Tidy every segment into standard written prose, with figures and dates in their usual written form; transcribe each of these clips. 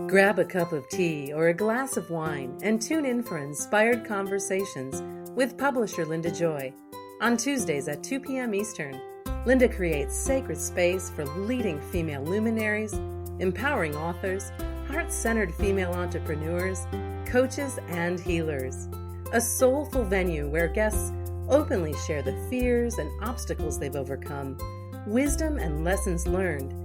Grab a cup of tea or a glass of wine and tune in for Inspired Conversations with publisher Linda Joy. On Tuesdays at 2 p.m. Eastern, Linda creates sacred space for leading female luminaries, empowering authors, heart-centered female entrepreneurs, coaches, and healers. A soulful venue where guests openly share the fears and obstacles they've overcome, wisdom and lessons learned,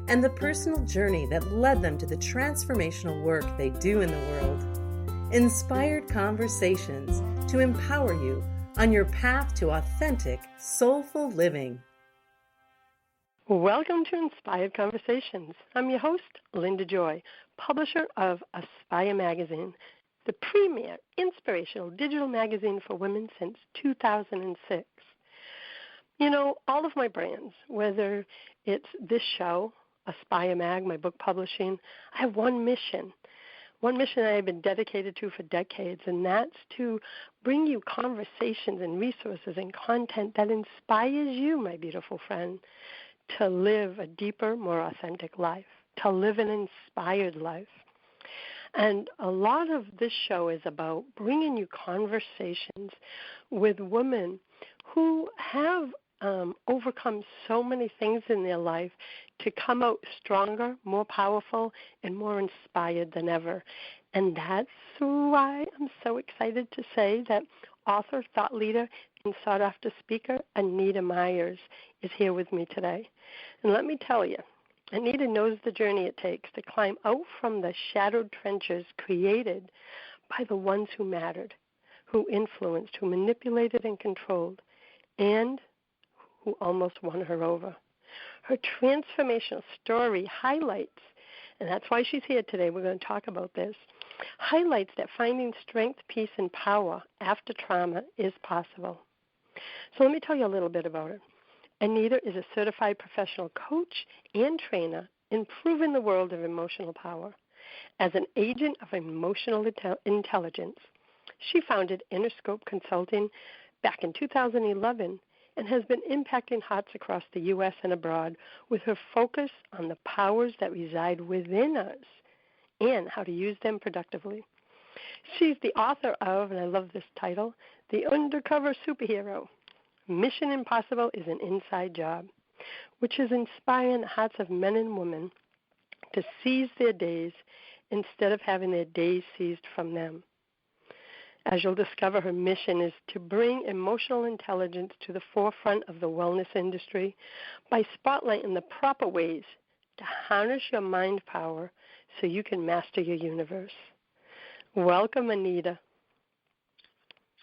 and the personal journey that led them to the transformational work they do in the world. Inspired Conversations to empower you on your path to authentic, soulful living. Welcome to Inspired Conversations. I'm your host, Linda Joy, publisher of Aspire Magazine, the premier inspirational digital magazine for women since 2006. You know, all of my brands, whether it's this show, Aspire Mag, my book publishing, I have one mission I have been dedicated to for decades, and that's to bring you conversations and resources and content that inspires you, my beautiful friend, to live a deeper, more authentic life, to live an inspired life. And a lot of this show is about bringing you conversations with women who have overcome so many things in their life to come out stronger, more powerful, and more inspired than ever. And that's why I'm so excited to say that author, thought leader, and sought-after speaker Anita Myers is here with me today. And let me tell you, Anita knows the journey it takes to climb out from the shadowed trenches created by the ones who mattered, who influenced, who manipulated and controlled, and who almost won her over. Her transformational story highlights, and that's why she's here today, we're going to talk about this, highlights that finding strength, peace, and power after trauma is possible. So let me tell you a little bit about her. Anita is a certified professional coach and trainer improving the world of emotional power. As an agent of emotional intelligence, she founded InnerScope Consulting back in 2011 and has been impacting hearts across the U.S. and abroad with her focus on the powers that reside within us and how to use them productively. She's the author of, and I love this title, The Undercover Superhero, Mission Impossible is an Inside Job, which is inspiring the hearts of men and women to seize their days instead of having their days seized from them. As you'll discover, her mission is to bring emotional intelligence to the forefront of the wellness industry by spotlighting the proper ways to harness your mind power so you can master your universe. Welcome, Anita.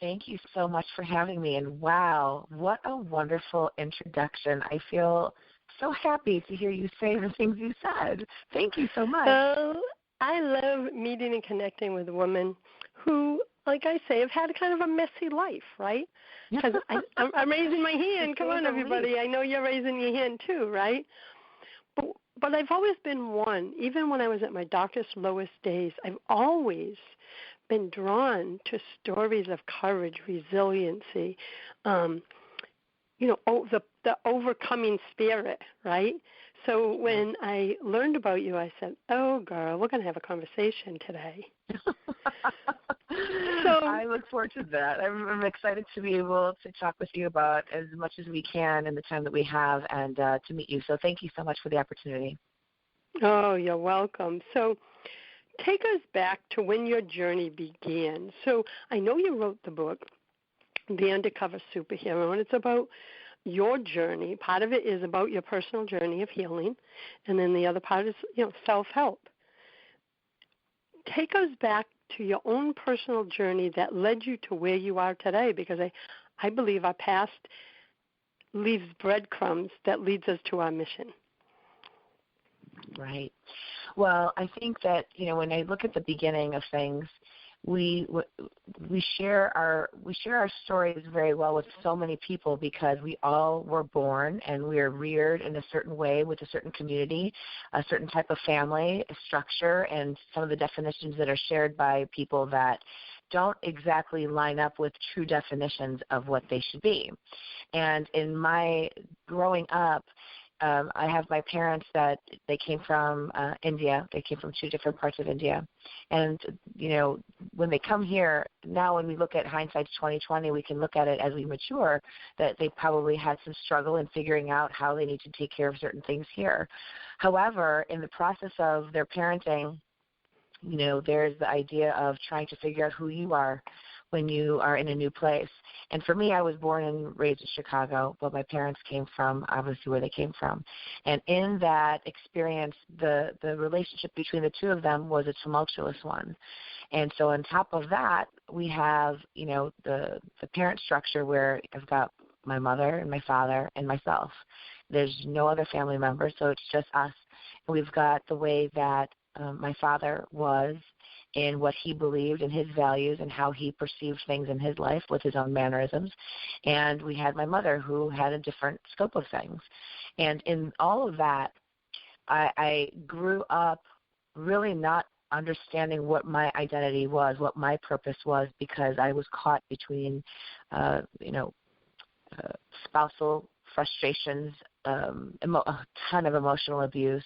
Thank you so much for having me. And wow, what a wonderful introduction. I feel so happy to hear you say the things you said. Thank you so much. I love meeting and connecting with women who, like I say, have had kind of a messy life, right? Because I'm raising my hand. Come on, everybody. I know you're raising your hand too, right? But I've always been one. Even when I was at my darkest, lowest days, I've always been drawn to stories of courage, resiliency, the overcoming spirit, right? So when I learned about you, I said, oh, girl, we're going to have a conversation today. So I look forward to that. I'm excited to be able to talk with you about as much as we can in the time that we have and to meet you. So thank you so much for the opportunity. Oh, you're welcome. So take us back to when your journey began. So I know you wrote the book, The Undercover Superhero, and it's about your journey. Part of it is about your personal journey of healing, and then the other part is, self-help. Take us back to your own personal journey that led you to where you are today, because I believe our past leaves breadcrumbs that leads us to our mission. Right. Well, I think that, when I look at the beginning of things, we share our stories very well with so many people because we all were born and we are reared in a certain way with a certain community, a certain type of family structure, and some of the definitions that are shared by people that don't exactly line up with true definitions of what they should be. And in my growing up, I have my parents that they came from India. They came from 2 different parts of India. And, when they come here, now when we look at hindsight's 2020, we can look at it as we mature, that they probably had some struggle in figuring out how they need to take care of certain things here. However, in the process of their parenting, there's the idea of trying to figure out who you are when you are in a new place. And for me, I was born and raised in Chicago, but my parents came from obviously where they came from. And in that experience, the relationship between the two of them was a tumultuous one. And so on top of that, we have, the parent structure where I've got my mother and my father and myself. There's no other family members, so it's just us. And we've got the way that my father was in what he believed in his values and how he perceived things in his life with his own mannerisms. And we had my mother who had a different scope of things. And in all of that, I grew up really not understanding what my identity was, what my purpose was, because I was caught between, spousal frustrations, a ton of emotional abuse,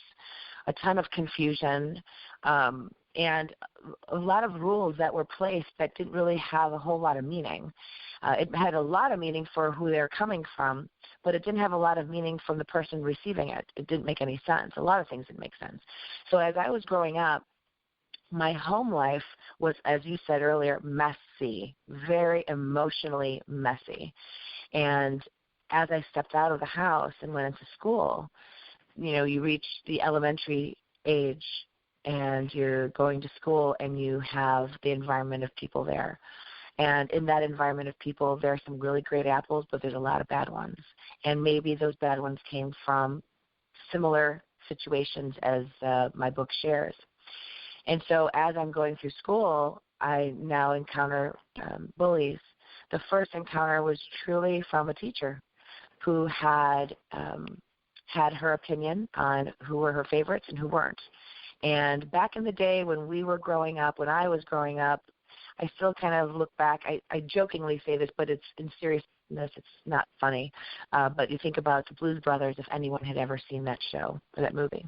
a ton of confusion, and a lot of rules that were placed that didn't really have a whole lot of meaning. It had a lot of meaning for who they're coming from, but it didn't have a lot of meaning from the person receiving it. It didn't make any sense. A lot of things didn't make sense. So as I was growing up, my home life was, as you said earlier, messy, very emotionally messy. And as I stepped out of the house and went into school, you reach the elementary age and you're going to school and you have the environment of people there. And in that environment of people, there are some really great apples, but there's a lot of bad ones. And maybe those bad ones came from similar situations as my book shares. And so as I'm going through school, I now encounter bullies. The first encounter was truly from a teacher who had her opinion on who were her favorites and who weren't. And back in the day when when I was growing up, I still kind of look back. I jokingly say this, but it's in seriousness, it's not funny. But you think about the Blues Brothers, if anyone had ever seen that show or that movie.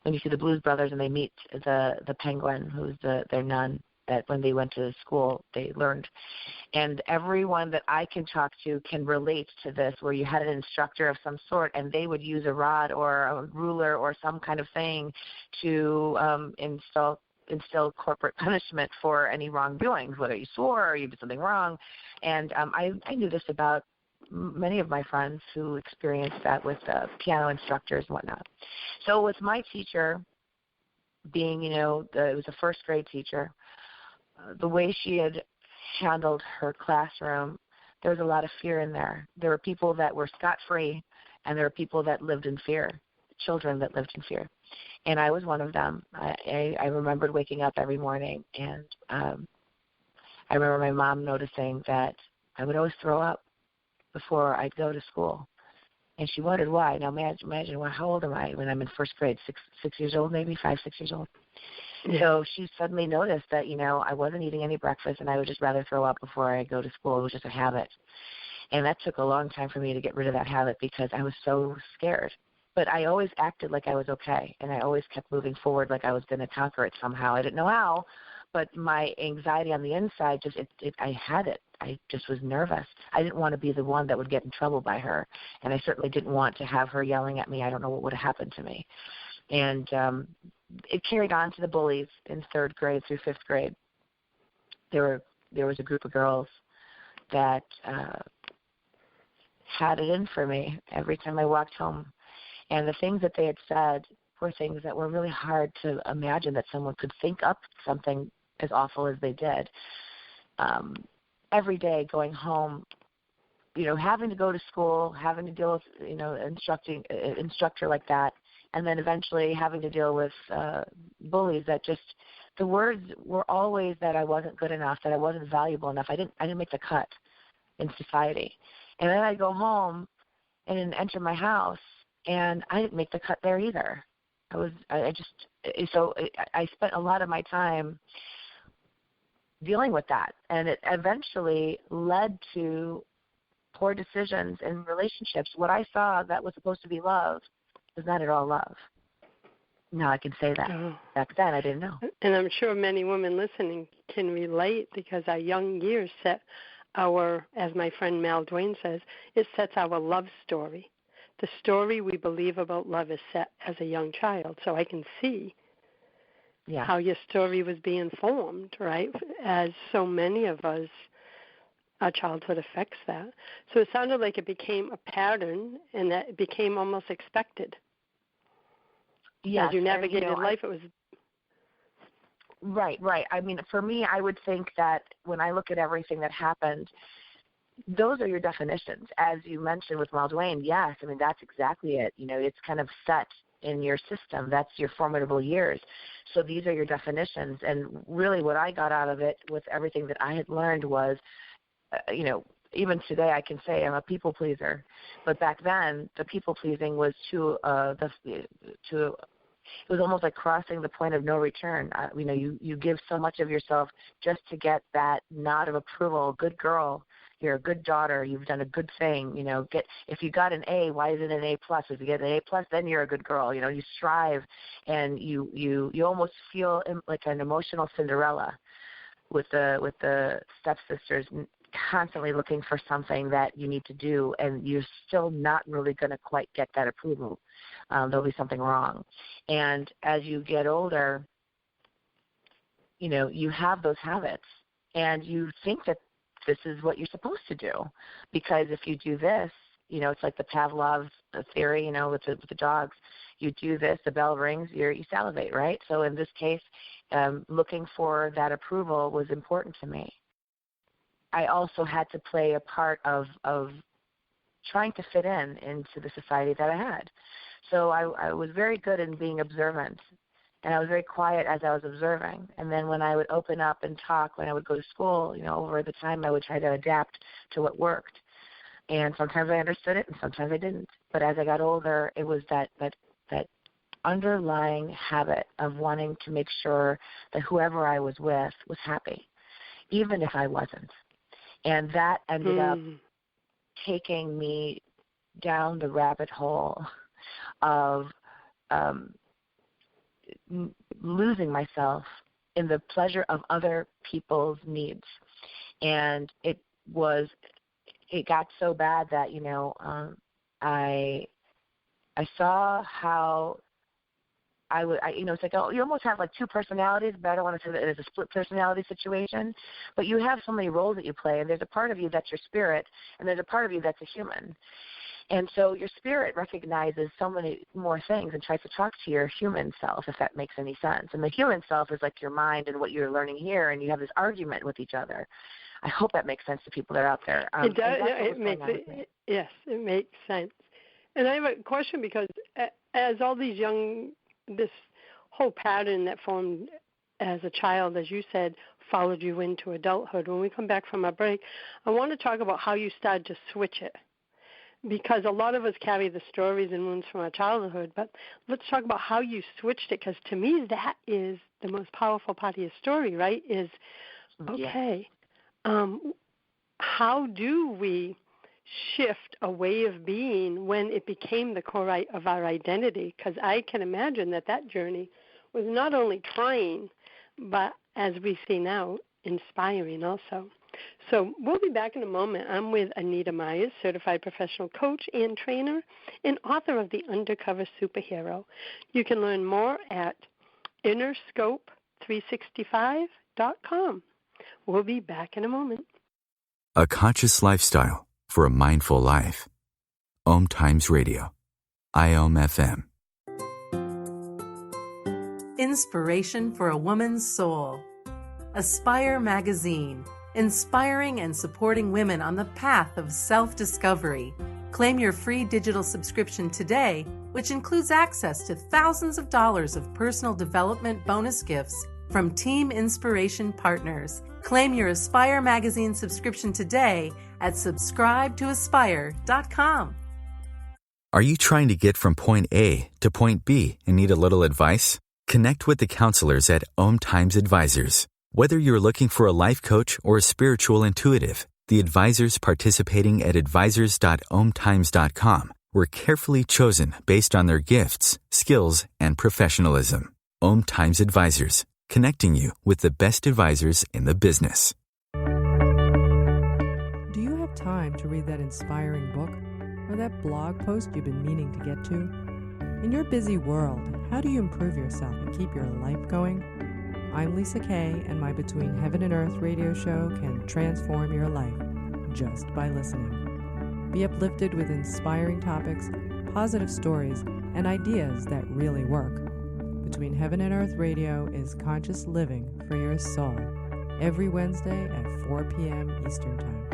When you see the Blues Brothers and they meet the penguin, who's their nun, that when they went to school they learned. And everyone that I can talk to can relate to this, where you had an instructor of some sort and they would use a rod or a ruler or some kind of thing to instill corporate punishment for any wrongdoings, whether you swore or you did something wrong. And I knew this about many of my friends who experienced that with piano instructors and whatnot. So with my teacher being, it was a first grade teacher, the way she had handled her classroom, there was a lot of fear in there. There were people that were scot-free, and there were people that lived in fear, children that lived in fear. And I was one of them. I remembered waking up every morning, and I remember my mom noticing that I would always throw up before I'd go to school. And she wondered why. Now imagine how old am I when I'm in first grade? 6 years old, maybe 5, 6 years old. Yeah. So she suddenly noticed that, I wasn't eating any breakfast and I would just rather throw up before I go to school. It was just a habit. And that took a long time for me to get rid of that habit because I was so scared. But I always acted like I was okay, and I always kept moving forward like I was going to conquer it somehow. I didn't know how, but my anxiety on the inside, I had it. I just was nervous. I didn't want to be the one that would get in trouble by her, and I certainly didn't want to have her yelling at me. I don't know what would have happened to me. And it carried on to the bullies in 3rd grade through 5th grade. There was a group of girls that had it in for me every time I walked home. And the things that they had said were things that were really hard to imagine that someone could think up something as awful as they did. Every day going home, having to go to school, having to deal with, an instructor like that, and then eventually having to deal with bullies that just, the words were always that I wasn't good enough, that I wasn't valuable enough. I didn't make the cut in society. And then I go home and enter my house, and I didn't make the cut there either. I spent a lot of my time dealing with that, and it eventually led to poor decisions in relationships. What I saw that was supposed to be love was not at all love. Now I can say that. Oh. Back then, I didn't know. And I'm sure many women listening can relate, because our young years set our, as my friend Mal Dwayne says, it sets our love story. The story we believe about love is set as a young child. So I can see how your story was being formed, right? As so many of us, our childhood affects that. So it sounded like it became a pattern, and that it became almost expected. Yes, as you navigated life, it was... Right. I mean, for me, I would think that when I look at everything that happened, those are your definitions. As you mentioned with Mal Dwayne, yes, I mean, that's exactly it. It's kind of set in your system. That's your formidable years. So these are your definitions. And really what I got out of it with everything that I had learned was, even today I can say I'm a people pleaser. But back then, the people pleasing was it was almost like crossing the point of no return. You give so much of yourself just to get that nod of approval. Good girl, you're a good daughter, you've done a good thing. If you got an A, why is it an A plus? If you get an A plus, then you're a good girl. You strive, and you almost feel like an emotional Cinderella with the stepsisters, constantly looking for something that you need to do, and you're still not really going to quite get that approval. There'll be something wrong. And as you get older, you have those habits, and you think that this is what you're supposed to do, because if you do this, it's like the Pavlov's theory, with the dogs. You do this, the bell rings, you salivate, right? So in this case, looking for that approval was important to me. I also had to play a part of trying to fit into the society that I had. So I was very good in being observant, and I was very quiet as I was observing. And then when I would open up and talk, when I would go to school, over the time I would try to adapt to what worked. And sometimes I understood it, and sometimes I didn't. But as I got older, it was that underlying habit of wanting to make sure that whoever I was with was happy, even if I wasn't. And that ended up taking me down the rabbit hole of losing myself in the pleasure of other people's needs. And it got so bad that, I saw how it's like, you almost have like two personalities, but I don't want to say that it is a split personality situation. But you have so many roles that you play, and there's a part of you that's your spirit, and there's a part of you that's a human. And so your spirit recognizes so many more things and tries to talk to your human self, if that makes any sense. And the human self is like your mind and what you're learning here, and you have this argument with each other. I hope that makes sense to people that are out there. It does. Yes, it makes sense. And I have a question, because as all these this whole pattern that formed as a child, as you said, followed you into adulthood. When we come back from our break, I want to talk about how you started to switch it, because a lot of us carry the stories and wounds from our childhood, but let's talk about how you switched it, because to me that is the most powerful part of your story, right, is, okay, how do we shift a way of being when it became the core of our identity? Because I can imagine that journey was not only trying, but as we see now, inspiring also. So we'll be back in a moment. I'm with Anita Myers, certified professional coach and trainer, and author of The Undercover Superhero. You can learn more at InnerScope365.com. We'll be back in a moment. A conscious lifestyle for a mindful life. OMTimes Radio. IOM FM. Inspiration for a woman's soul. Aspire Magazine, inspiring and supporting women on the path of self-discovery. Claim your free digital subscription today, which includes access to thousands of dollars of personal development bonus gifts from Team Inspiration partners. Claim your Aspire Magazine subscription today at subscribetoaspire.com. Are you trying to get from point A to point B and need a little advice? Connect with the counselors at OMTimes Advisors. Whether you're looking for a life coach or a spiritual intuitive, the advisors participating at advisors.omtimes.com were carefully chosen based on their gifts, skills, and professionalism. OMTimes Advisors, connecting you with the best advisors in the business. Do you have time to read that inspiring book or that blog post you've been meaning to get to? In your busy world, how do you improve yourself and keep your life going? I'm Lisa Kay, and my Between Heaven and Earth radio show can transform your life just by listening. Be uplifted with inspiring topics, positive stories, and ideas that really work. Between Heaven and Earth Radio is conscious living for your soul, every Wednesday at 4 p.m. Eastern Time.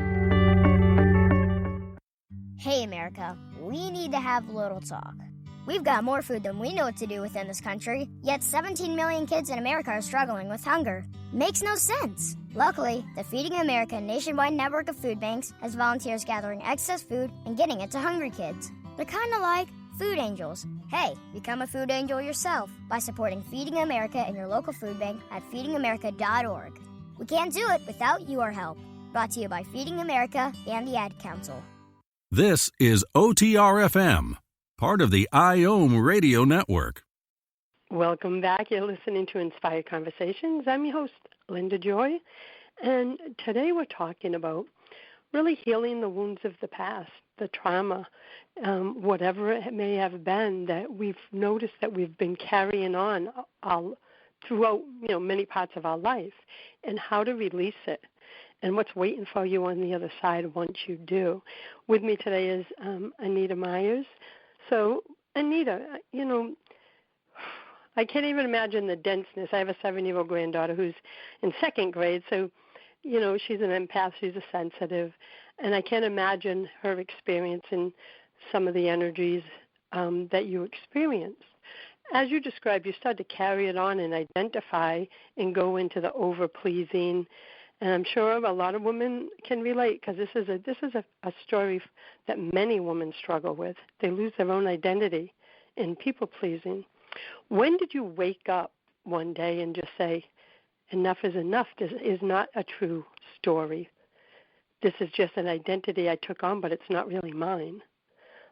Hey, America, we need to have a little talk. We've got more food than we know what to do with in this country, yet 17 million kids in America are struggling with hunger. Makes no sense. Luckily, the Feeding America nationwide network of food banks has volunteers gathering excess food and getting it to hungry kids. They're kind of like food angels. Hey, become a food angel yourself by supporting Feeding America in your local food bank at feedingamerica.org. We can't do it without your help. Brought to you by Feeding America and the Ad Council. This is OTR-FM, part of the IOM Radio Network. Welcome back. You're listening to Inspired Conversations. I'm your host, Linda Joy, and today we're talking about really healing the wounds of the past, the trauma, whatever it may have been that we've noticed that we've been carrying on throughout many parts of our life, and how to release it, and what's waiting for you on the other side once you do. With me today is Anita Myers. So, Anita, I can't even imagine the denseness. I have a 7-year-old granddaughter who's in second grade, so, she's an empath, she's a sensitive, and I can't imagine her experiencing some of the energies that you experienced. As you described, you started to carry it on and identify and go into the over-pleasing, and I'm sure a lot of women can relate, because this is a story that many women struggle with. They lose their own identity in people-pleasing. When did you wake up one day and just say, enough is enough? This is not a true story. This is just an identity I took on, but it's not really mine.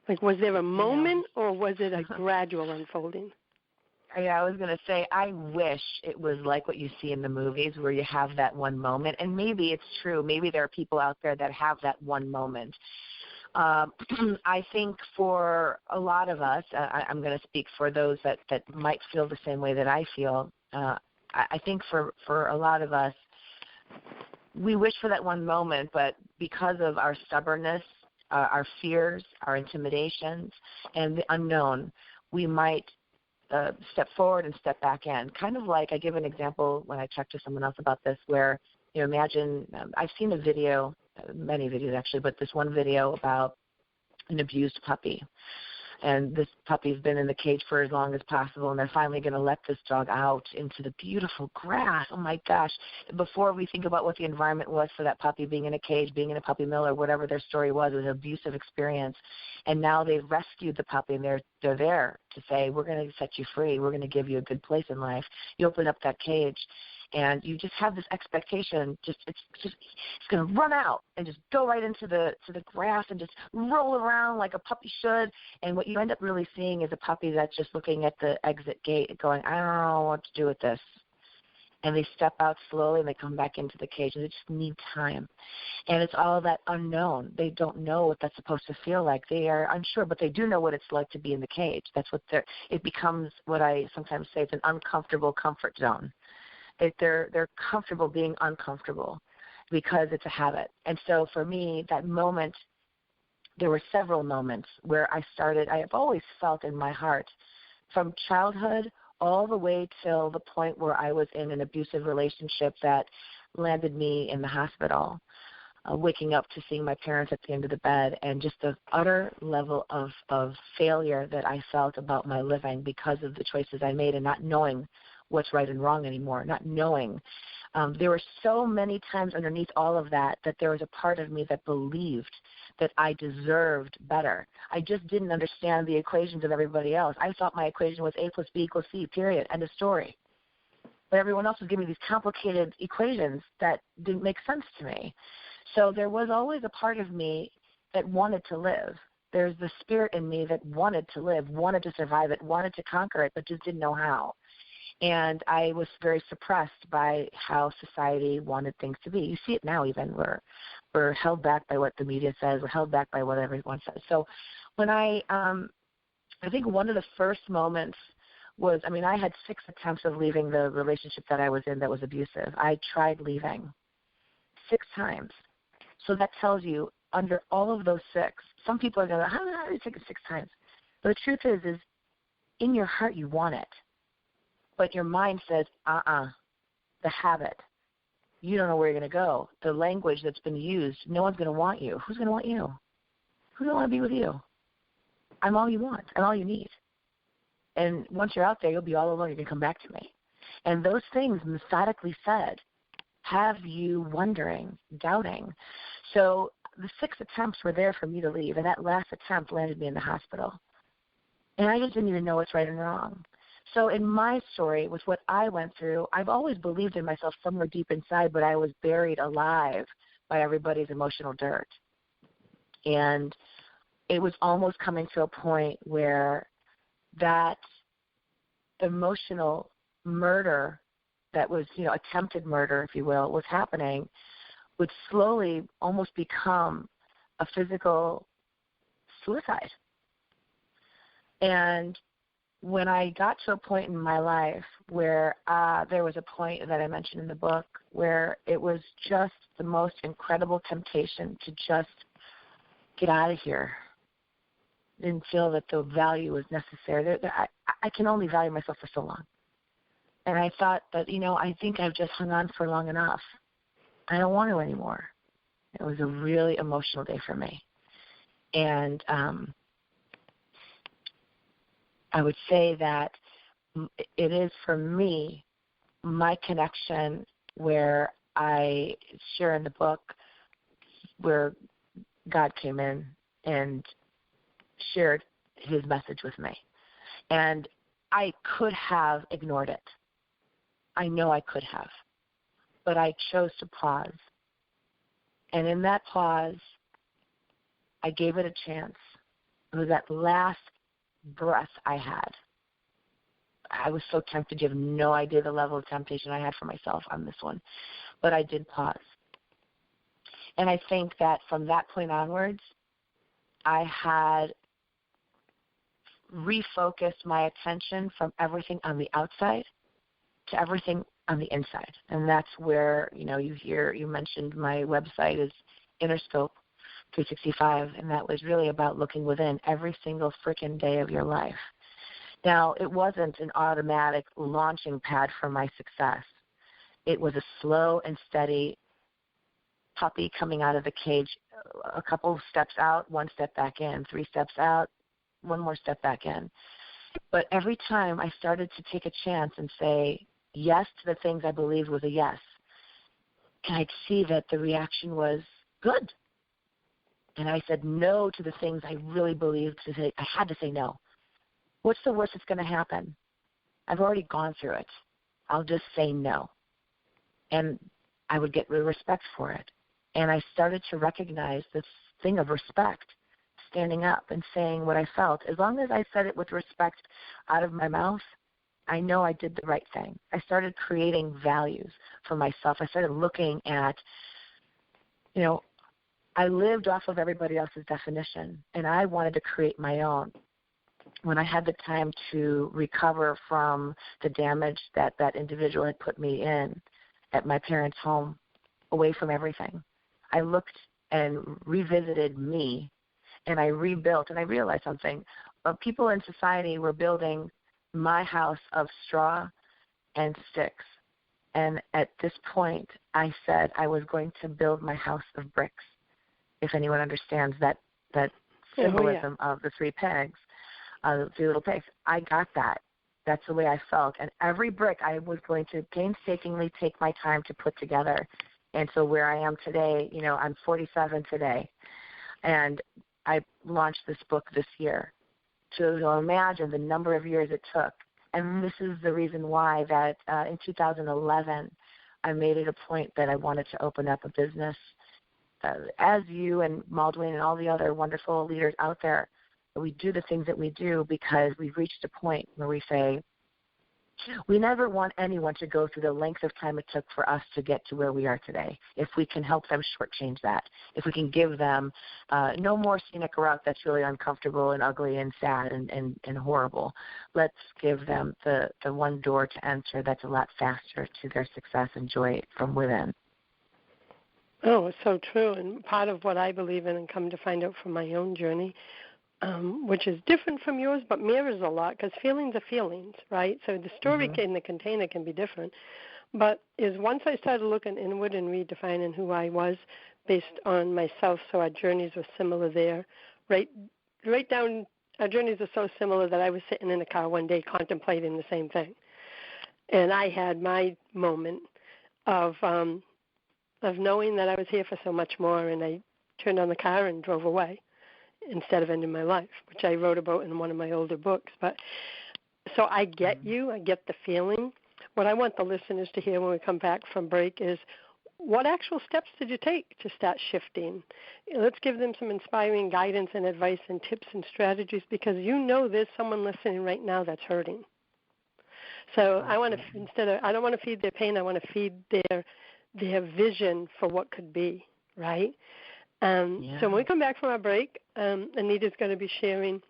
Like, was there a moment, or was it a gradual unfolding? Yeah, I was going to say, I wish it was like what you see in the movies where you have that one moment. And maybe it's true. Maybe there are people out there that have that one moment. I think for a lot of us, I'm going to speak for those that might feel the same way that I feel. I think for a lot of us, we wish for that one moment, but because of our stubbornness, our fears, our intimidations, and the unknown, we might step forward and step back in. Kind of like, I give an example when I talk to someone else about this, where, imagine, I've seen a video, many videos actually, but this one video about an abused puppy. And this puppy's been in the cage for as long as possible, and they're finally going to let this dog out into the beautiful grass. Oh, my gosh. Before we think about what the environment was for that puppy being in a cage, being in a puppy mill, or whatever their story was, it was an abusive experience. And now they've rescued the puppy, and they're there to say, we're going to set you free. We're going to give you a good place in life. You open up that cage, and you just have this expectation, it's going to run out and just go right into the grass and just roll around like a puppy should. And what you end up really seeing is a puppy that's just looking at the exit gate going, I don't know what to do with this. And they step out slowly and they come back into the cage, and they just need time. And it's all that unknown. They don't know what that's supposed to feel like. They are unsure, but they do know what it's like to be in the cage. That's what it becomes what I sometimes say, it's an uncomfortable comfort zone. They're comfortable being uncomfortable because it's a habit. And so for me, that moment, there were several moments where I have always felt in my heart, from childhood all the way till the point where I was in an abusive relationship that landed me in the hospital, waking up to seeing my parents at the end of the bed, and just the utter level of failure that I felt about my living because of the choices I made and not knowing what's right and wrong anymore, not knowing. There were so many times underneath all of that there was a part of me that believed that I deserved better. I just didn't understand the equations of everybody else. I thought my equation was A plus B equals C, period, end of story. But everyone else was giving me these complicated equations that didn't make sense to me. So there was always a part of me that wanted to live, There's the spirit in me that wanted to live, wanted to survive it, wanted to conquer it, but just didn't know how. And I was very suppressed by how society wanted things to be. You see it now even. We're held back by what the media says. We're held back by what everyone says. So when I think one of the first moments was, I had 6 attempts of leaving the relationship that I was in that was abusive. I tried leaving 6 times. So that tells you, under all of those 6, some people are going to, how did you take it 6 times? But the truth is in your heart you want it. But your mind says, the habit. You don't know where you're going to go. The language that's been used, no one's going to want you. Who's going to want you? Who's going to want to be with you? I'm all you want. I'm all you need. And once you're out there, you'll be all alone. You can come back to me. And those things methodically said have you wondering, doubting. So the 6 attempts were there for me to leave, and that last attempt landed me in the hospital. And I just didn't even know what's right and wrong. So in my story, with what I went through, I've always believed in myself somewhere deep inside, but I was buried alive by everybody's emotional dirt. And it was almost coming to a point where that emotional murder that was, attempted murder, if you will, was happening, would slowly almost become a physical suicide. And when I got to a point in my life where there was a point that I mentioned in the book where it was just the most incredible temptation to just get out of here. Didn't feel that the value was necessary. I can only value myself for so long. And I thought that, I think I've just hung on for long enough. I don't want to anymore. It was a really emotional day for me. And I would say that it is, for me, my connection where I share in the book where God came in and shared his message with me. And I could have ignored it. I know I could have. But I chose to pause. And in that pause, I gave it a chance. It was that last breath I had. I was so tempted. You have no idea the level of temptation I had for myself on this one. But I did pause. And I think that from that point onwards, I had refocused my attention from everything on the outside to everything on the inside. And that's where, you mentioned my website is InnerScope 365, and that was really about looking within every single freaking day of your life. Now, it wasn't an automatic launching pad for my success. It was a slow and steady puppy coming out of the cage, a couple steps out, 1 step back in, 3 steps out, 1 more step back in. But every time I started to take a chance and say yes to the things I believed was a yes, and I'd see that the reaction was good. And I said no to the things I really believed to say. I had to say no. What's the worst that's going to happen? I've already gone through it. I'll just say no. And I would get respect for it. And I started to recognize this thing of respect, standing up and saying what I felt. As long as I said it with respect out of my mouth, I know I did the right thing. I started creating values for myself. I started looking at, I lived off of everybody else's definition, and I wanted to create my own. When I had the time to recover from the damage that that individual had put me in at my parents' home, away from everything, I looked and revisited me, and I rebuilt, and I realized something. People in society were building my house of straw and sticks. And at this point, I said I was going to build my house of bricks, if anyone understands that symbolism of the 3 pegs, the 3 little pegs. I got that. That's the way I felt. And every brick I was going to painstakingly take my time to put together. And so where I am today, I'm 47 today. And I launched this book this year. To imagine the number of years it took. And this is the reason why that in 2011, I made it a point that I wanted to open up a business as you and Maldwin and all the other wonderful leaders out there, we do the things that we do because we've reached a point where we say, we never want anyone to go through the length of time it took for us to get to where we are today. If we can help them shortchange that, if we can give them no more scenic route that's really uncomfortable and ugly and sad and horrible, let's give them the one door to enter that's a lot faster to their success and joy from within. Oh, it's so true. And part of what I believe in and come to find out from my own journey, which is different from yours, but mirrors a lot, because feelings are feelings, right? So the story in the container can be different. But is once I started looking inward and redefining who I was based on myself, so our journeys were similar there, right down, our journeys are so similar that I was sitting in a car one day contemplating the same thing. And I had my moment of knowing that I was here for so much more, and I turned on the car and drove away instead of ending my life, which I wrote about in one of my older books. But so I get you. I get the feeling. What I want the listeners to hear when we come back from break is, what actual steps did you take to start shifting? Let's give them some inspiring guidance and advice and tips and strategies, because there's someone listening right now that's hurting. So I want to, I don't want to feed their pain. I want to feed their vision for what could be, right? So when we come back from our break, Anita's going to be sharing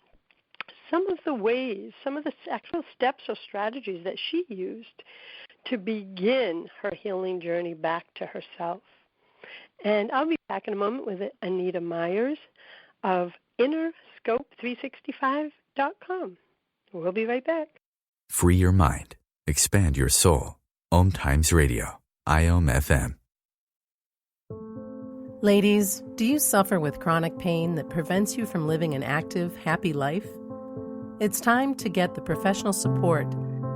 some of the ways, some of the actual steps or strategies that she used to begin her healing journey back to herself. And I'll be back in a moment with Anita Myers of InnerScope365.com. We'll be right back. Free your mind. Expand your soul. OMTimes Radio. IOM FM. Ladies, do you suffer with chronic pain that prevents you from living an active, happy life? It's time to get the professional support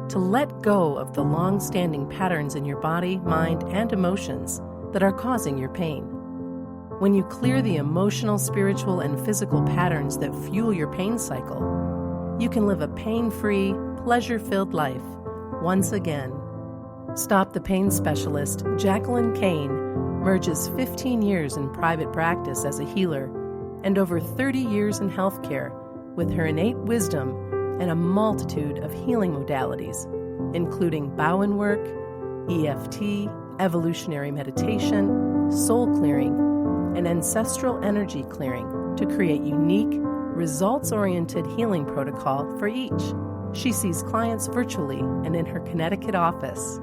to let go of the long-standing patterns in your body, mind, and emotions that are causing your pain. When you clear the emotional, spiritual, and physical patterns that fuel your pain cycle, you can live a pain-free, pleasure-filled life once again. Stop the Pain specialist Jacqueline Kane merges 15 years in private practice as a healer and over 30 years in healthcare with her innate wisdom and a multitude of healing modalities, including Bowen work, EFT, evolutionary meditation, soul clearing, and ancestral energy clearing to create unique, results-oriented healing protocol for each. She sees clients virtually and in her Connecticut office.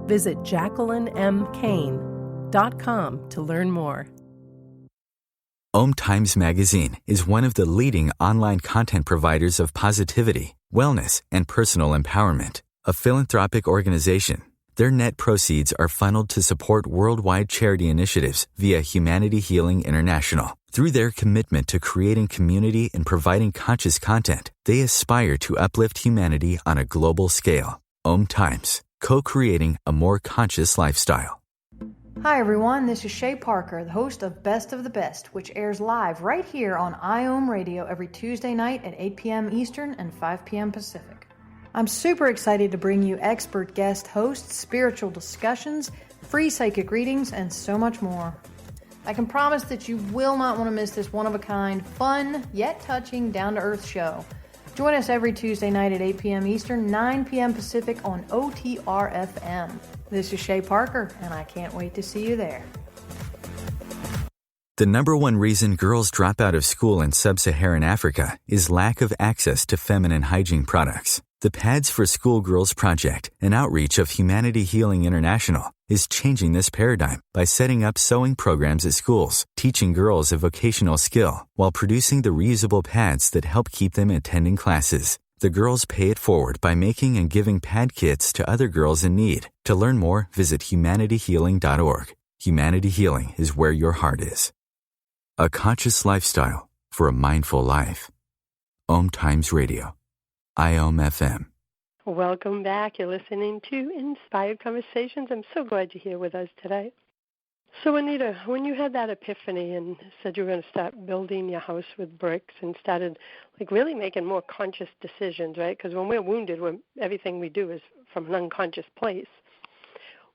Visit JacquelineMKane.com to learn more. OMTimes Magazine is one of the leading online content providers of positivity, wellness, and personal empowerment. A philanthropic organization, their net proceeds are funneled to support worldwide charity initiatives via Humanity Healing International. Through their commitment to creating community and providing conscious content, they aspire to uplift humanity on a global scale. OMTimes, co-creating a more conscious lifestyle. Hi everyone, this is Shay Parker, the host of Best of the Best, which airs live right here on IOM Radio every Tuesday night at 8 p.m. Eastern and 5 p.m. Pacific. I'm super excited to bring you expert guest hosts, spiritual discussions, free psychic readings, and so much more. I can promise that you will not want to miss this one-of-a-kind, fun, yet touching, down-to-earth show. Join us every Tuesday night at 8 p.m. Eastern, 9 p.m. Pacific on OTR-FM. This is Shay Parker, and I can't wait to see you there. The number one reason girls drop out of school in sub-Saharan Africa is lack of access to feminine hygiene products. The Pads for Schoolgirls Project, an outreach of Humanity Healing International, is changing this paradigm by setting up sewing programs at schools, teaching girls a vocational skill, while producing the reusable pads that help keep them attending classes. The girls pay it forward by making and giving pad kits to other girls in need. To learn more, visit humanityhealing.org. Humanity Healing is where your heart is. A conscious lifestyle for a mindful life. OMTimes Radio. IOM FM. Welcome back. You're listening to Inspired Conversations. I'm so glad you're here with us today. So, Anita, when you had that epiphany and said you were going to start building your house with bricks and started really making more conscious decisions, right? Because when we're wounded, everything we do is from an unconscious place.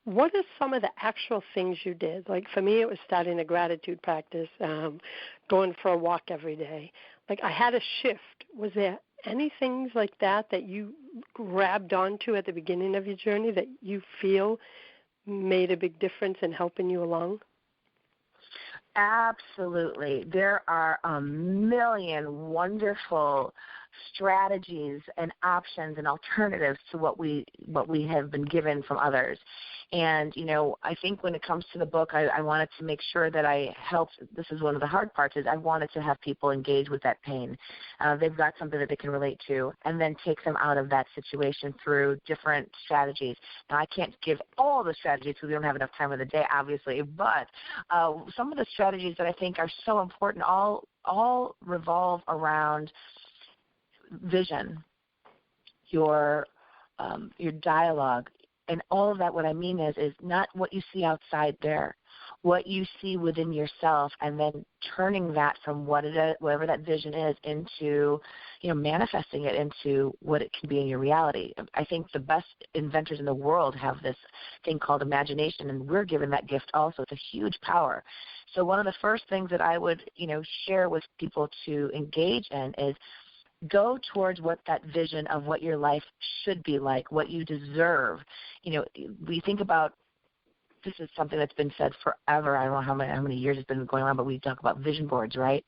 what are some of the actual things you did? Like for me, it was starting a gratitude practice, going for a walk every day. Like I had a shift. Was there any things like that you grabbed onto at the beginning of your journey that you feel made a big difference in helping you along? Absolutely. There are a million wonderful strategies and options and alternatives to what we have been given from others. And, I think when it comes to the book, I wanted to make sure that I helped. This is one of the hard parts, is I wanted to have people engage with that pain. They've got something that they can relate to, and then take them out of that situation through different strategies. Now, I can't give all the strategies because we don't have enough time in the day, obviously, but some of the strategies that I think are so important all revolve around vision, your dialogue, and all of that. What I mean is not what you see outside there, what you see within yourself, and then turning that from whatever that vision is into, manifesting it into what it can be in your reality. I think the best inventors in the world have this thing called imagination, and we're given that gift also. It's a huge power. So one of the first things that I would, share with people to engage in is go towards what that vision of what your life should be like, what you deserve. We think about, this is something that's been said forever. I don't know how many years it's been going on, but we talk about vision boards, right?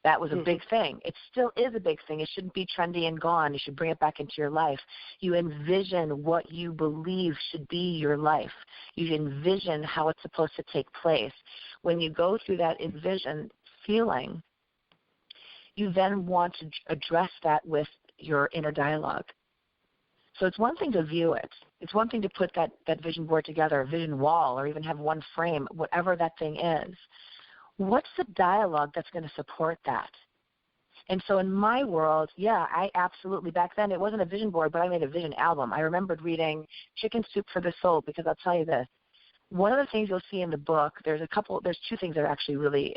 That was a big thing. It still is a big thing. It shouldn't be trendy and gone. You should bring it back into your life. You envision what you believe should be your life. You envision how it's supposed to take place. When you go through that envision feeling, you then want to address that with your inner dialogue. So it's one thing to view it. It's one thing to put that vision board together, a vision wall, or even have one frame, whatever that thing is. What's the dialogue that's going to support that? And so in my world, I absolutely, back then it wasn't a vision board, but I made a vision album. I remembered reading Chicken Soup for the Soul, because I'll tell you this. One of the things you'll see in the book, there's two things that are actually really,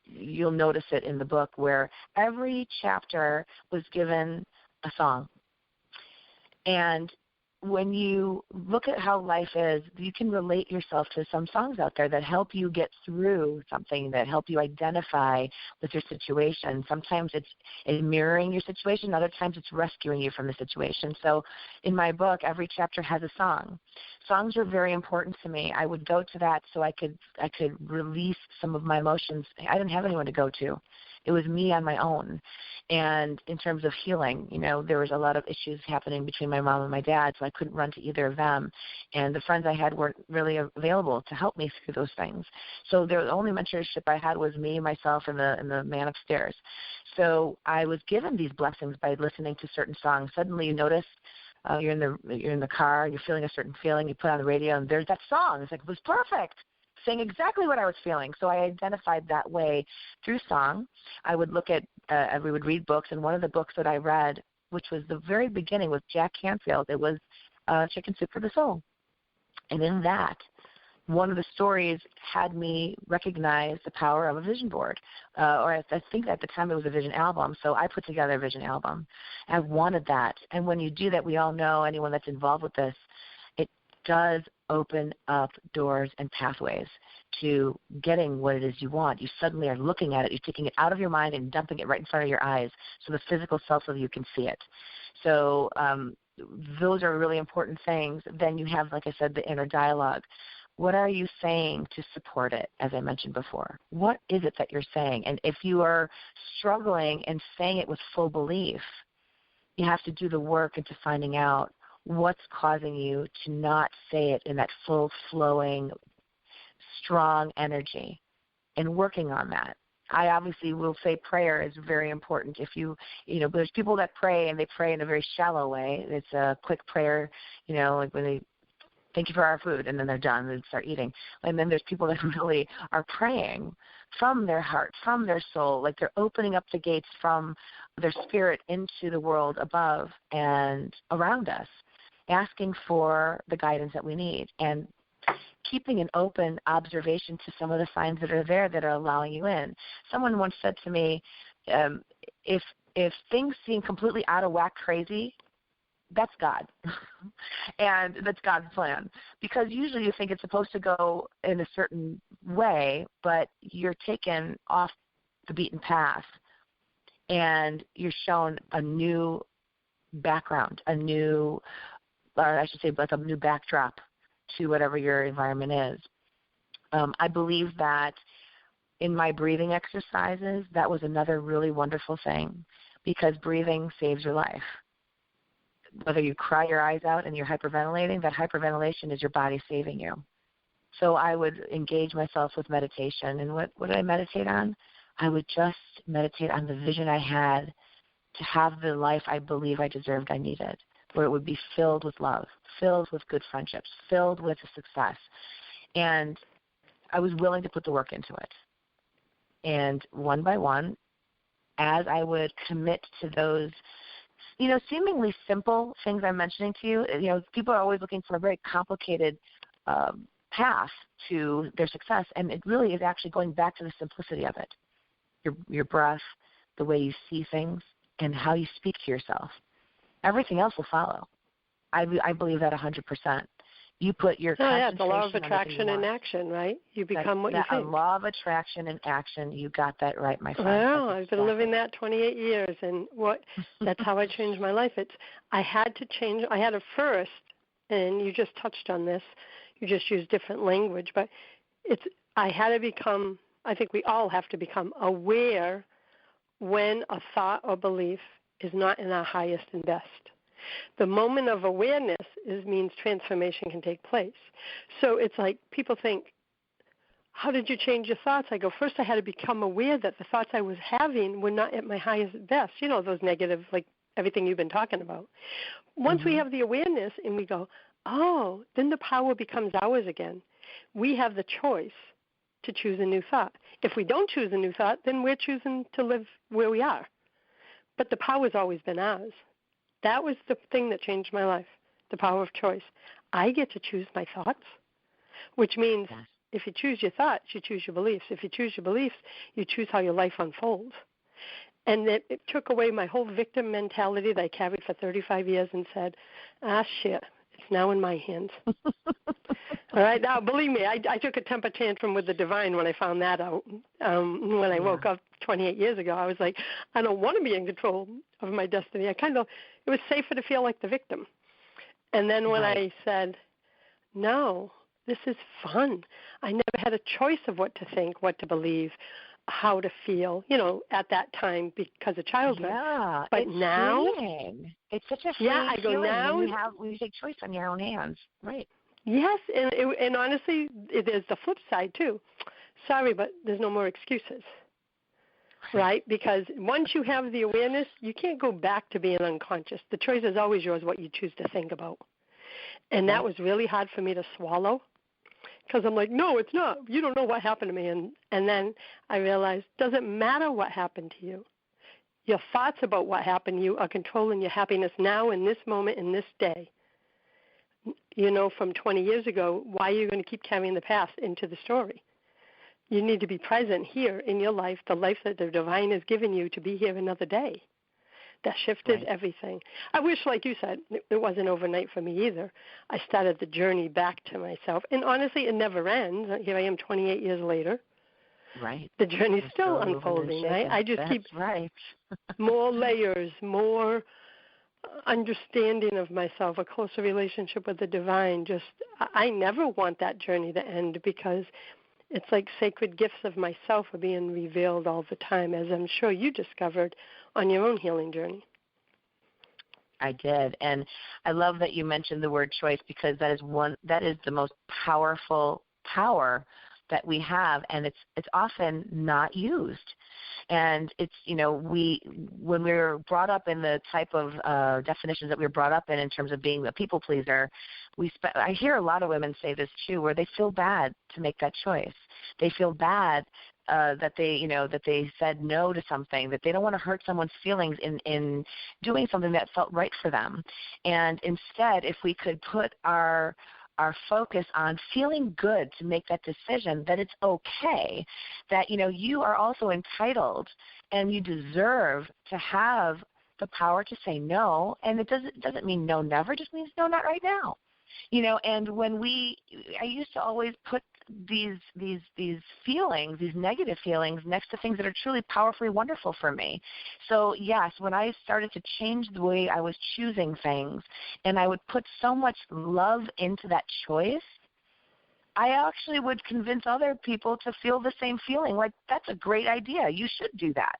you'll notice it in the book, where every chapter was given a song. And when you look at how life is, you can relate yourself to some songs out there that help you get through something, that help you identify with your situation. Sometimes it's mirroring your situation. Other times it's rescuing you from the situation. So in my book, every chapter has a song. Songs are very important to me. I would go to that so I could release some of my emotions. I didn't have anyone to go to. It was me on my own. And in terms of healing, there was a lot of issues happening between my mom and my dad, so I couldn't run to either of them. And the friends I had weren't really available to help me through those things. So the only mentorship I had was me, myself, and the man upstairs. So I was given these blessings by listening to certain songs. Suddenly you notice you're in the car, you're feeling a certain feeling, you put on the radio, and there's that song. It's like, it was perfect, saying exactly what I was feeling. So I identified that way through song. I would look at, we would read books, and one of the books that I read, which was the very beginning with Jack Canfield, it was Chicken Soup for the Soul. And in that, one of the stories had me recognize the power of a vision board, or I think at the time it was a vision album, so I put together a vision album. I wanted that. And when you do that, we all know, anyone that's involved with this, it does open up doors and pathways to getting what it is you want. You suddenly are looking at it. You're taking it out of your mind and dumping it right in front of your eyes so the physical self of you can see it. So those are really important things. Then you have, like I said, the inner dialogue. What are you saying to support it, as I mentioned before? What is it that you're saying? And if you are struggling and saying it with full belief, you have to do the work into finding out what's causing you to not say it in that full flowing, strong energy, and working on that. I obviously will say prayer is very important. If there's people that pray and they pray in a very shallow way. It's a quick prayer, like when they thank you for our food, and then they're done and start eating. And then there's people that really are praying from their heart, from their soul, like they're opening up the gates from their spirit into the world above and around us, asking for the guidance that we need, and keeping an open observation to some of the signs that are there that are allowing you in. Someone once said to me, if things seem completely out of whack crazy, that's God. And that's God's plan. Because usually you think it's supposed to go in a certain way, but you're taken off the beaten path and you're shown a new background, a new backdrop to whatever your environment is. I believe that in my breathing exercises, that was another really wonderful thing, because breathing saves your life. Whether you cry your eyes out and you're hyperventilating, that hyperventilation is your body saving you. So I would engage myself with meditation. And what did I meditate on? I would just meditate on the vision I had to have the life I believe I deserved, I needed, where it would be filled with love, filled with good friendships, filled with success. And I was willing to put the work into it. And one by one, as I would commit to those, seemingly simple things I'm mentioning to you, people are always looking for a very complicated path to their success, and it really is actually going back to the simplicity of it. Your breath, the way you see things, and how you speak to yourself. Everything else will follow. I believe that 100%. You put your concentration the law of attraction in action, right? You become what you think. Law of attraction in action. You got that right, my friend. Wow, I've been living that 28 years, and that's how I changed my life. I had to change. I had it first, and you just touched on this. You just used different language, but I had to become, I think we all have to become aware when a thought or belief is not in our highest and best. The moment of awareness means transformation can take place. So it's like people think, how did you change your thoughts? I go, first I had to become aware that the thoughts I was having were not at my highest best. Those negative, like everything you've been talking about. Once we have the awareness and we go, oh, then the power becomes ours again. We have the choice to choose a new thought. If we don't choose a new thought, then we're choosing to live where we are. But the power's always been ours. That was the thing that changed my life, the power of choice. I get to choose my thoughts, which means if you choose your thoughts, you choose your beliefs. If you choose your beliefs, you choose how your life unfolds. And it took away my whole victim mentality that I carried for 35 years and said, shit, it's now in my hands. All right, now believe me, I took a temper tantrum with the divine when I found that out. When I woke up 28 years ago, I was like, I don't want to be in control of my destiny. It was safer to feel like the victim. And then when I said, no, this is fun. I never had a choice of what to think, what to believe, how to feel, at that time because of childhood. Yeah, but it's now, freeing. It's such a freeing feeling when you take choice on your own hands, right? Yes, and honestly, there's the flip side too. Sorry, but there's no more excuses, right? Because once you have the awareness, you can't go back to being unconscious. The choice is always yours, what you choose to think about. And that was really hard for me to swallow, because I'm like, no, it's not. You don't know what happened to me. And then I realized it doesn't matter what happened to you. Your thoughts about what happened to you are controlling your happiness now in this moment, in this day. From 20 years ago, why are you going to keep carrying the past into the story? You need to be present here in your life, the life that the divine has given you, to be here another day. That shifted everything. I wish, like you said, it wasn't overnight for me either. I started the journey back to myself. And honestly, it never ends. Here I am 28 years later. Right. The journey's still unfolding, right? I just keep more layers, more understanding of myself, a closer relationship with the divine. I never want that journey to end, because it's like sacred gifts of myself are being revealed all the time, as I'm sure you discovered on your own healing journey. I did, and I love that you mentioned the word choice, because that is the most powerful power that we have, and it's often not used. And it's, when we're brought up in the type of definitions that we were brought up in terms of being a people pleaser, I hear a lot of women say this too, where they feel bad to make that choice. They feel bad that they said no to something, that they don't want to hurt someone's feelings in doing something that felt right for them. And instead, if we could put our focus on feeling good to make that decision, that it's okay, that you are also entitled and you deserve to have the power to say no, and it doesn't mean no never, it just means no, not right now. And when I used to always put these feelings, these negative feelings, next to things that are truly powerfully wonderful for me. So yes, when I started to change the way I was choosing things, and I would put so much love into that choice, I actually would convince other people to feel the same feeling. Like, that's a great idea. You should do that.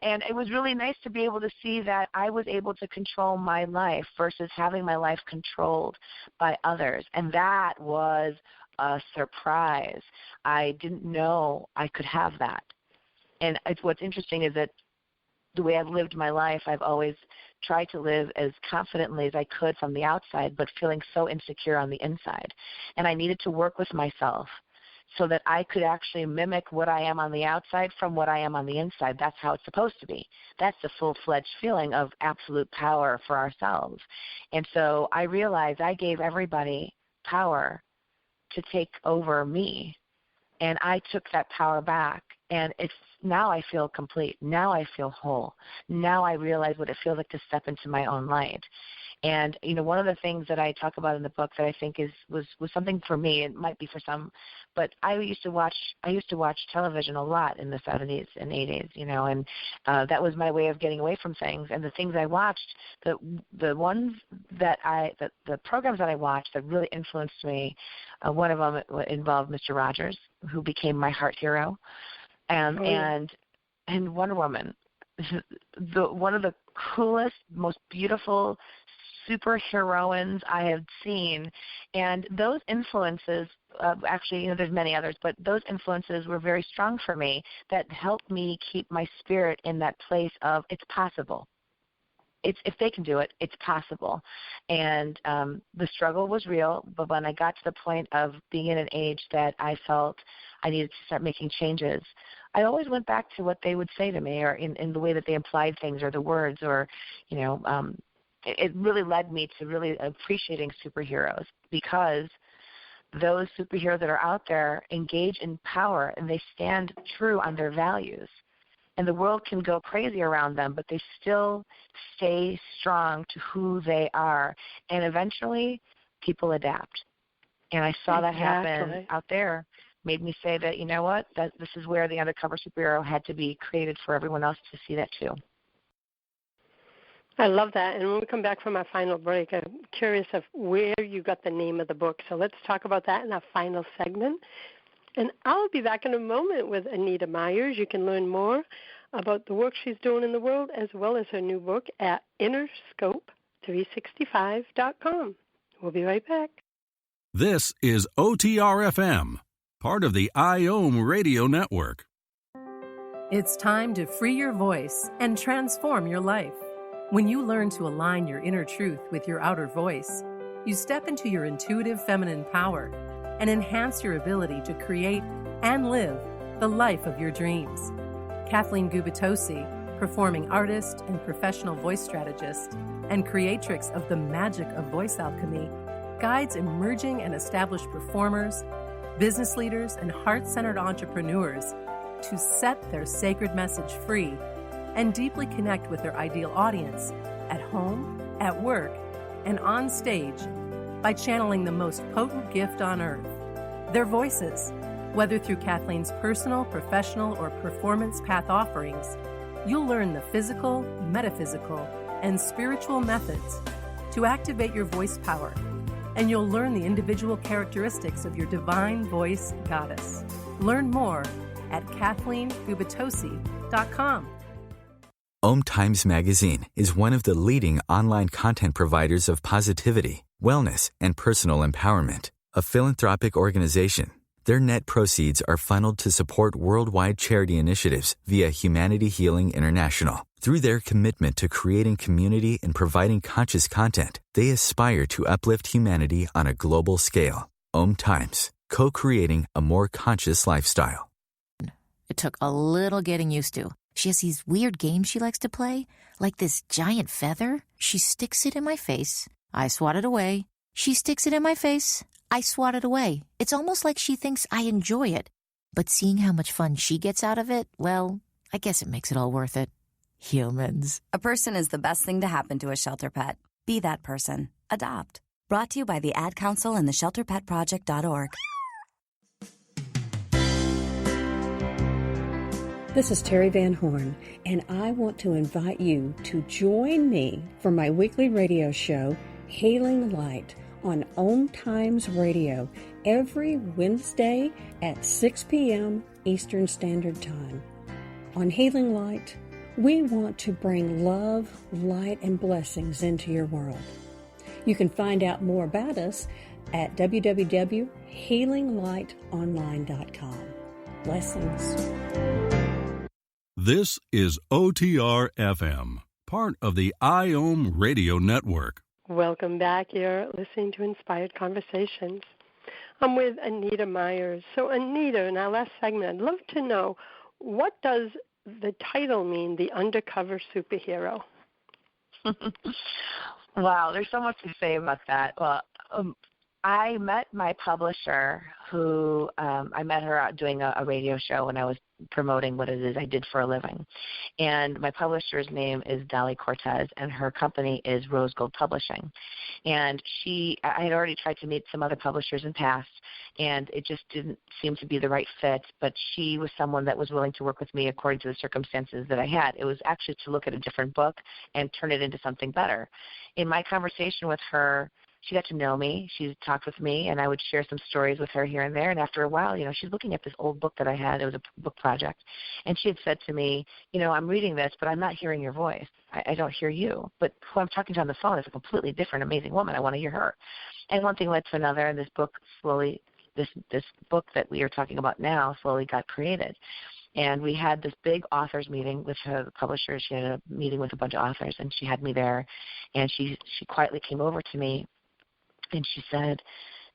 And it was really nice to be able to see that I was able to control my life versus having my life controlled by others. And that was a surprise. I didn't know I could have that. And what's interesting is that the way I've lived my life, I've always tried to live as confidently as I could from the outside, but feeling so insecure on the inside. And I needed to work with myself so that I could actually mimic what I am on the outside from what I am on the inside. That's how it's supposed to be. That's the full-fledged feeling of absolute power for ourselves. And so I realized I gave everybody power to take over me, and I took that power back. And now I feel complete. Now I feel whole. Now I realize what it feels like to step into my own light. And one of the things that I talk about in the book that I think was something for me, it might be for some, but I used to watch television a lot in the 70s and 80s, and that was my way of getting away from things. And the things I watched, the programs that I watched that really influenced me, one of them involved Mr. Rogers, who became my heart hero, and Wonder Woman. One of the coolest, most beautiful superheroines I have seen. And those influences, actually, there's many others, but those influences were very strong for me that helped me keep my spirit in that place of it's possible. If they can do it, it's possible. And the struggle was real, but when I got to the point of being in an age that I felt I needed to start making changes, I always went back to what they would say to me, or in the way that they implied things, or the words, or, it really led me to really appreciating superheroes, because those superheroes that are out there engage in power and they stand true on their values. And the world can go crazy around them, but they still stay strong to who they are. And eventually, people adapt. And I saw that happen out there. Made me say that, you know what, that this is where the undercover superhero had to be created for everyone else to see that too. I love that. And when we come back from our final break, I'm curious of where you got the name of the book. So let's talk about that in our final segment. And I'll be back in a moment with Anita Myers. You can learn more about the work she's doing in the world, as well as her new book, at InnerScope365.com. We'll be right back. This is OTR-FM, part of the IOM Radio Network. It's time to free your voice and transform your life. When you learn to align your inner truth with your outer voice, you step into your intuitive feminine power and enhance your ability to create and live the life of your dreams. Kathleen Gubitosi, performing artist and professional voice strategist and creatrix of the magic of voice alchemy, guides emerging and established performers, business leaders, and heart-centered entrepreneurs to set their sacred message free and deeply connect with their ideal audience at home, at work, and on stage by channeling the most potent gift on earth, their voices. Whether through Kathleen's personal, professional, or performance path offerings, you'll learn the physical, metaphysical, and spiritual methods to activate your voice power, and you'll learn the individual characteristics of your divine voice goddess. Learn more at KathleenGubitosi.com. OMTimes Magazine is one of the leading online content providers of positivity, wellness, and personal empowerment. A philanthropic organization, their net proceeds are funneled to support worldwide charity initiatives via Humanity Healing International. Through their commitment to creating community and providing conscious content, they aspire to uplift humanity on a global scale. OMTimes, co-creating a more conscious lifestyle. It took a little getting used to. She has these weird games she likes to play, like this giant feather. She sticks it in my face. I swat it away. She sticks it in my face. I swat it away. It's almost like she thinks I enjoy it. But seeing how much fun she gets out of it, well, I guess it makes it all worth it. Humans. A person is the best thing to happen to a shelter pet. Be that person. Adopt. Brought to you by the Ad Council and the ShelterPetProject.org. This is Terry Van Horn, and I want to invite you to join me for my weekly radio show, Hailing Light, on OMTimes Radio, every Wednesday at 6 p.m. Eastern Standard Time. On Hailing Light, we want to bring love, light, and blessings into your world. You can find out more about us at www.healinglightonline.com. Blessings. This is OTR FM, part of the IOM Radio Network. Welcome back. You're listening to Inspired Conversations. I'm with Anita Myers. So, Anita, in our last segment, I'd love to know, what does the title mean, The Undercover Superhero? Wow, there's so much to say about that. Well, I met my publisher, who I met her out doing a radio show when I was promoting what it is I did for a living. And my publisher's name is Dali Cortez, and her company is Rose Gold Publishing. And I had already tried to meet some other publishers in past, and it just didn't seem to be the right fit, but she was someone that was willing to work with me according to the circumstances that I had. It was actually to look at a different book and turn it into something better. In my conversation with her, she got to know me. She talked with me, and I would share some stories with her here and there. And after a while, she's looking at this old book that I had. It was a book project. And she had said to me, I'm reading this, but I'm not hearing your voice. I don't hear you. But who I'm talking to on the phone is a completely different, amazing woman. I want to hear her. And one thing led to another, and this book slowly, this book that we are talking about now slowly got created. And we had this big authors meeting with her publisher. She had a meeting with a bunch of authors, and she had me there. And she quietly came over to me, and she said,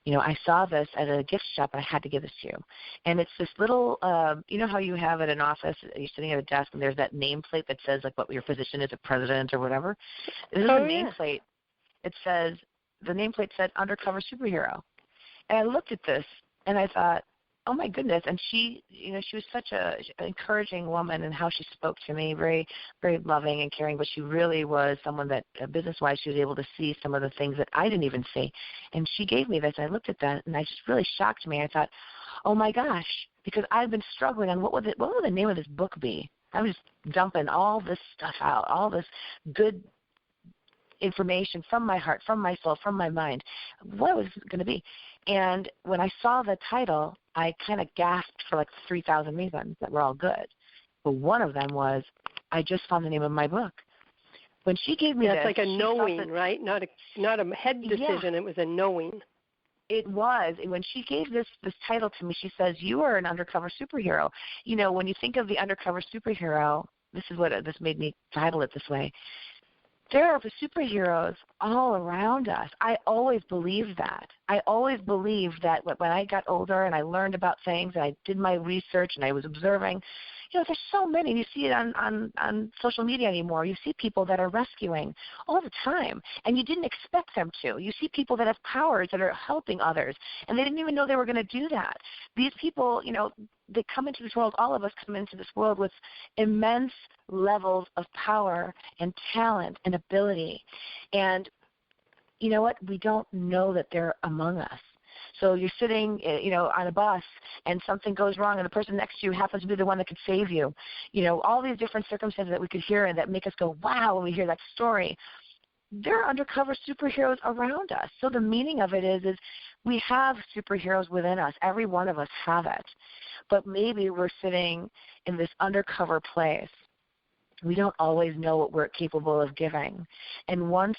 I saw this at a gift shop, and I had to give this to you. And it's this little, you know how you have at an office, you're sitting at a desk, and there's that nameplate that says, like, what your position is, a president or whatever? This is a nameplate. It says, the nameplate said, Undercover Superhero. And I looked at this, and I thought, oh my goodness. And she, she was such an encouraging woman, and how she spoke to me, very, very loving and caring, but she really was someone that, business-wise, she was able to see some of the things that I didn't even see. And she gave me this, and I looked at that, and it just really shocked me. I thought, oh my gosh, because I've been struggling on what would the name of this book be? I was dumping all this stuff out, all this good information from my heart, from my soul, from my mind. What was it going to be? And when I saw the title, I kind of gasped for like 3,000 reasons that were all good. But one of them was, I just found the name of my book. When she gave me this, it's like a knowing, right? Not a head decision. Yeah. It was a knowing. It was. When she gave this title to me, she says, you are an undercover superhero. When you think of the undercover superhero, this made me title it this way. There are superheroes all around us. I always believed that. I always believed that when I got older and I learned about things and I did my research and I was observing, there's so many. You see it on social media anymore. You see people that are rescuing all the time, and you didn't expect them to. You see people that have powers that are helping others, and they didn't even know they were going to do that. These people, they come into this world, all of us come into this world with immense levels of power and talent and ability. And you know what? We don't know that they're among us. So you're sitting, on a bus, and something goes wrong, and the person next to you happens to be the one that could save you. All these different circumstances that we could hear and that make us go, wow, when we hear that story. There are undercover superheroes around us. So the meaning of it is we have superheroes within us. Every one of us have it. But maybe we're sitting in this undercover place. We don't always know what we're capable of giving. And once,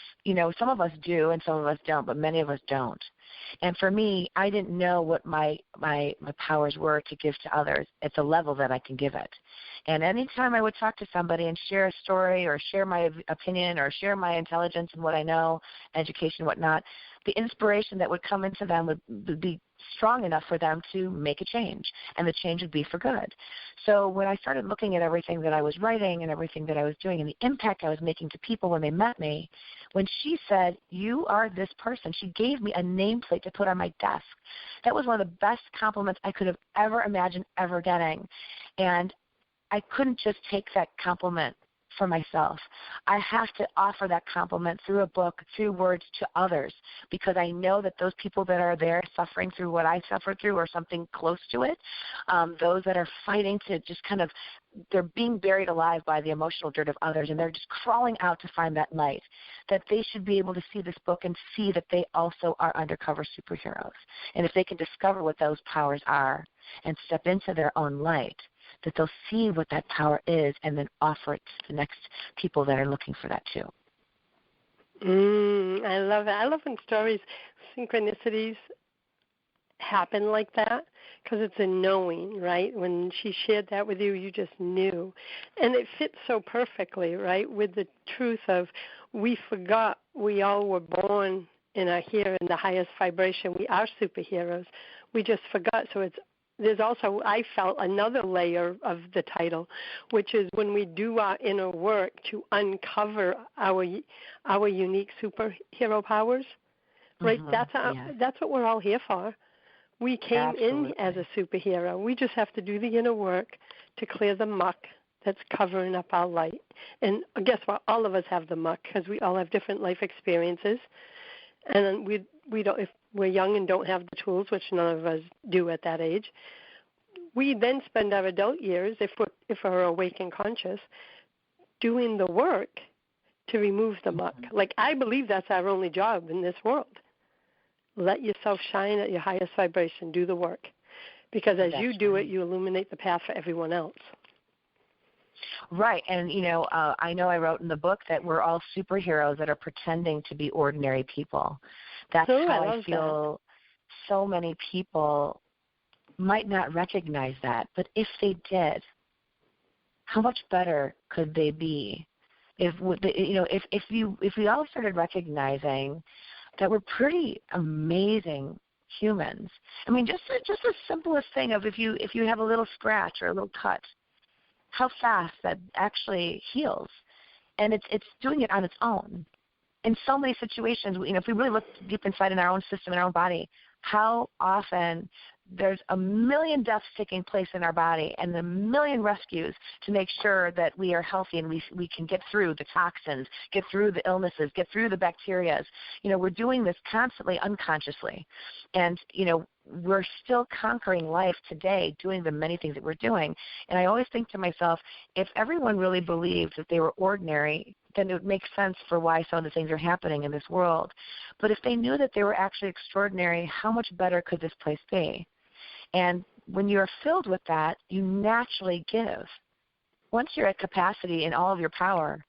some of us do and some of us don't, but many of us don't. And for me, I didn't know what my powers were to give to others at the level that I can give it. And anytime I would talk to somebody and share a story or share my opinion or share my intelligence and what I know, education, whatnot, the inspiration that would come into them would be strong enough for them to make a change, and the change would be for good. So when I started looking at everything that I was writing and everything that I was doing and the impact I was making to people when they met me, when she said, you are this person, she gave me a nameplate to put on my desk. That was one of the best compliments I could have ever imagined ever getting. And I couldn't just take that compliment for myself. I have to offer that compliment through a book, through words to others, because I know that those people that are there suffering through what I suffered through or something close to it, those that are fighting to just kind of, they're being buried alive by the emotional dirt of others, and they're just crawling out to find that light, that they should be able to see this book and see that they also are undercover superheroes. And if they can discover what those powers are and step into their own light, that they'll see what that power is and then offer it to the next people that are looking for that too. I love it. I love when stories, synchronicities happen like that, because it's a knowing, right? When she shared that with you, you just knew. And it fits so perfectly, right, with the truth of we forgot we all were born and are here in the highest vibration. We are superheroes. We just forgot. So there's also, I felt, another layer of the title, which is when we do our inner work to uncover our unique superhero powers, right? That's what we're all here for. We came in as a superhero. We just have to do the inner work to clear the muck that's covering up our light. And guess what? All of us have the muck, because we all have different life experiences. And we don't, if we're young and don't have the tools, which none of us do at that age, we then spend our adult years, if we're awake and conscious, doing the work to remove the muck. Like, I believe that's our only job in this world. Let yourself shine at your highest vibration. Do the work. Because as you do it, you illuminate the path for everyone else. Right. And, I know I wrote in the book that we're all superheroes that are pretending to be ordinary people. That's how I feel so many people might not recognize that. But if they did, how much better could they be? If we all started recognizing that we're pretty amazing humans. I mean, just the simplest thing of if you have a little scratch or a little cut, how fast that actually heals, and it's doing it on its own. In so many situations, if we really look deep inside in our own system, in our own body, how often there's a million deaths taking place in our body and a million rescues to make sure that we are healthy and we can get through the toxins, get through the illnesses, get through the bacterias. We're doing this constantly unconsciously. And, we're still conquering life today doing the many things that we're doing. And I always think to myself, if everyone really believed that they were ordinary, then it would make sense for why some of the things are happening in this world. But if they knew that they were actually extraordinary, how much better could this place be? And when you're filled with that, you naturally give. Once you're at capacity in all of your power,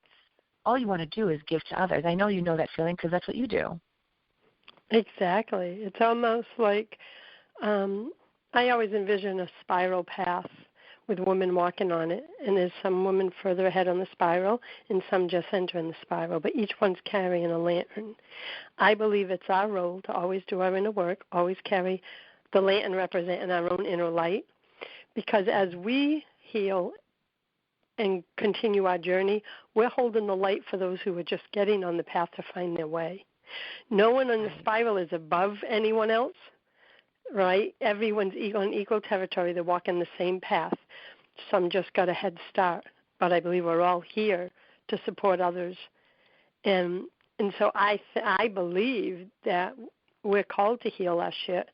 all you want to do is give to others. I know you know that feeling because that's what you do. Exactly. It's almost like I always envision a spiral path with women walking on it, and there's some women further ahead on the spiral and some just entering the spiral, but each one's carrying a lantern. I believe it's our role to always do our inner work, always carry the lantern representing our own inner light, because as we heal and continue our journey, we're holding the light for those who are just getting on the path to find their way. No one on the spiral is above anyone else, right? Everyone's on equal territory. They're walking the same path. Some just got a head start, but I believe we're all here to support others. And so I believe that we're called to heal our shit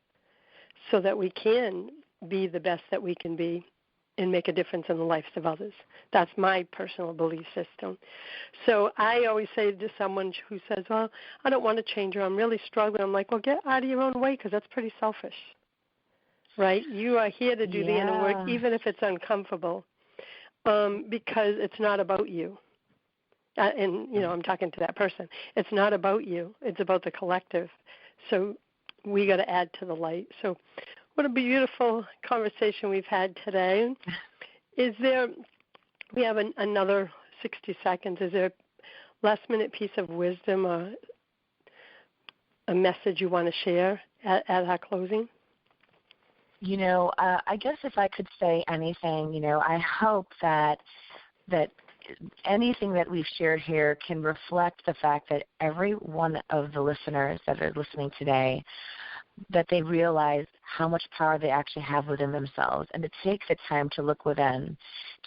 so that we can be the best that we can be and make a difference in the lives of others. That's my personal belief system. So I always say to someone who says, well, I don't want to change her, I'm really struggling. I'm like, well, get out of your own way, because that's pretty selfish, right? You are here to do the inner work, even if it's uncomfortable, because it's not about you. And, I'm talking to that person. It's not about you. It's about the collective. So we got to add to the light. So what a beautiful conversation we've had today. We have another 60 seconds. Is there a last-minute piece of wisdom or a message you want to share at our closing? I guess if I could say anything, I hope that anything that we've shared here can reflect the fact that every one of the listeners that are listening today, that they realize how much power they actually have within themselves, and to take the time to look within,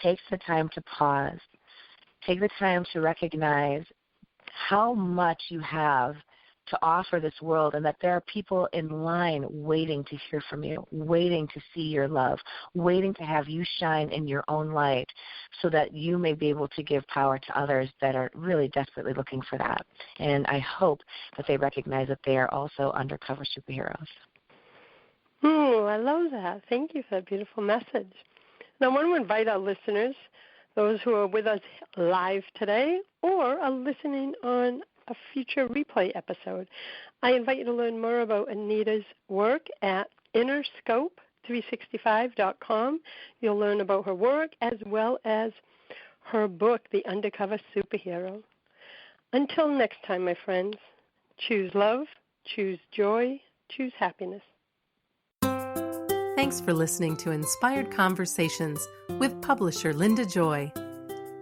takes the time to pause Take the time to recognize how much you have to offer this world, and that there are people in line waiting to hear from you, waiting to see your love, waiting to have you shine in your own light so that you may be able to give power to others that are really desperately looking for that. And I hope that they recognize that they are also undercover superheroes. I love that. Thank you for that beautiful message. Now, I want to invite our listeners, those who are with us live today or are listening on a future replay episode. I invite you to learn more about Anita's work at InnerScope365.com. You'll learn about her work as well as her book, The Undercover Superhero. Until next time, my friends, choose love, choose joy, choose happiness. Thanks for listening to Inspired Conversations with publisher Linda Joy.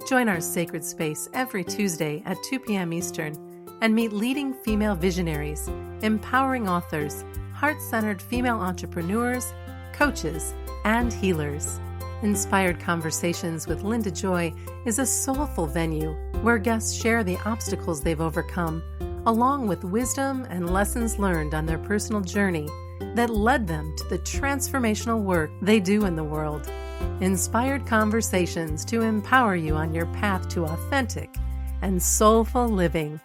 Join our sacred space every Tuesday at 2 p.m. Eastern and meet leading female visionaries, empowering authors, heart-centered female entrepreneurs, coaches, and healers. Inspired Conversations with Linda Joy is a soulful venue where guests share the obstacles they've overcome, along with wisdom and lessons learned on their personal journey that led them to the transformational work they do in the world. Inspired Conversations to empower you on your path to authentic and soulful living.